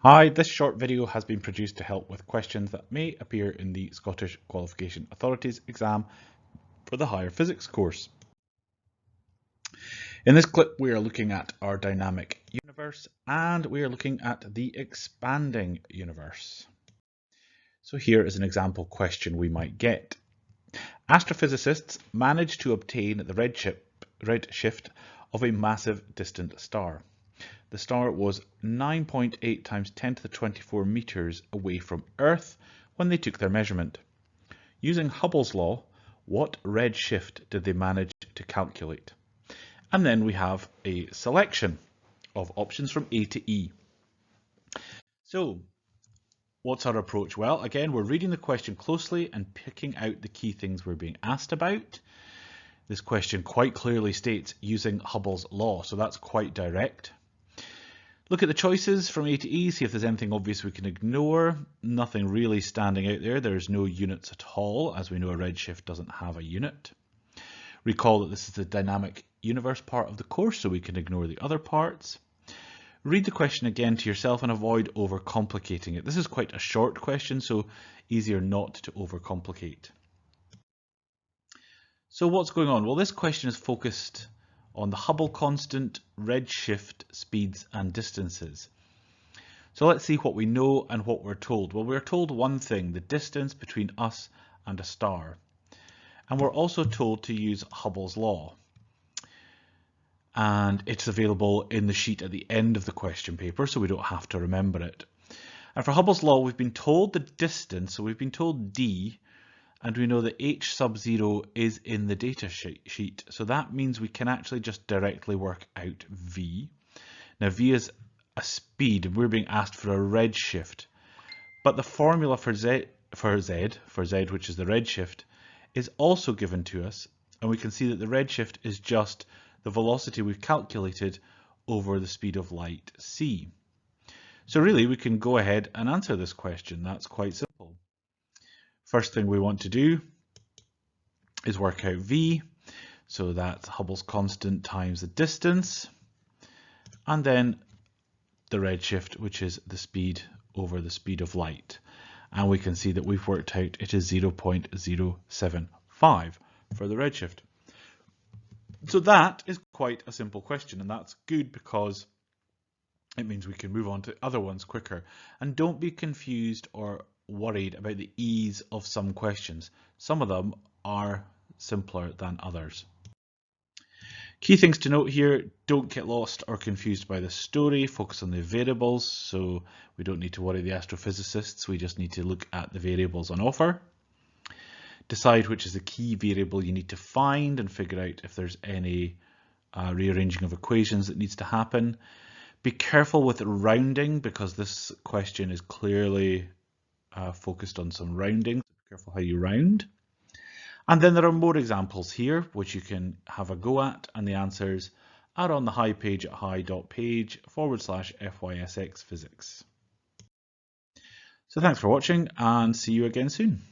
Hi, this short video has been produced to help with questions that may appear in the Scottish Qualification Authority's exam for the Higher Physics course. In this clip, we are looking at our dynamic universe and we are looking at the expanding universe. So here is an example question we might get. Astrophysicists managed to obtain the redshift of a massive distant star. The star was 9.8 times 10 to the 24 meters away from Earth when they took their measurement. Using Hubble's law, what redshift did they manage to calculate? And then we have a selection of options from A to E. So, what's our approach? Well, again, we're reading the question closely and picking out the key things we're being asked about. This question quite clearly states using Hubble's law, so that's quite direct. Look at the choices from A to E, see if there's anything obvious we can ignore. Nothing really standing out there. There's no units at all, as we know a redshift doesn't have a unit. Recall that this is the dynamic universe part of the course, so we can ignore the other parts. Read the question again to yourself and avoid overcomplicating it. This is quite a short question, so easier not to overcomplicate. So what's going on? Well, this question is focused on the Hubble constant, redshift, speeds and distances. So let's see what we know and what we're told. Well, we're told one thing, the distance between us and a star. And we're also told to use Hubble's law. And it's available in the sheet at the end of the question paper, so we don't have to remember it. And for Hubble's law, we've been told the distance, so we've been told d, and we know that h sub 0 is in the data sheet. So that means we can actually just directly work out v. Now v is a speed, and we're being asked for a redshift. But the formula for z, which is the redshift, is also given to us. And we can see that the redshift is just the velocity we've calculated over the speed of light, c. So really, we can go ahead and answer this question. That's quite simple. First thing we want to do is work out v, so that's Hubble's constant times the distance, and then the redshift, which is the speed over the speed of light. And we can see that we've worked out it is 0.075 for the redshift. So that is quite a simple question, and that's good because it means we can move on to other ones quicker. And don't be confused or worried about the ease of some questions. Some of them are simpler than others. Key things to note here, don't get lost or confused by the story, focus on the variables, so we don't need to worry the astrophysicists, we just need to look at the variables on offer. Decide which is the key variable you need to find and figure out if there's any rearranging of equations that needs to happen. Be careful with rounding because this question is clearly focused on some rounding, so be careful how you round. And then there are more examples here which you can have a go at, and the answers are on the Hi page at hi.page/FYSX Physics. So thanks for watching and see you again soon.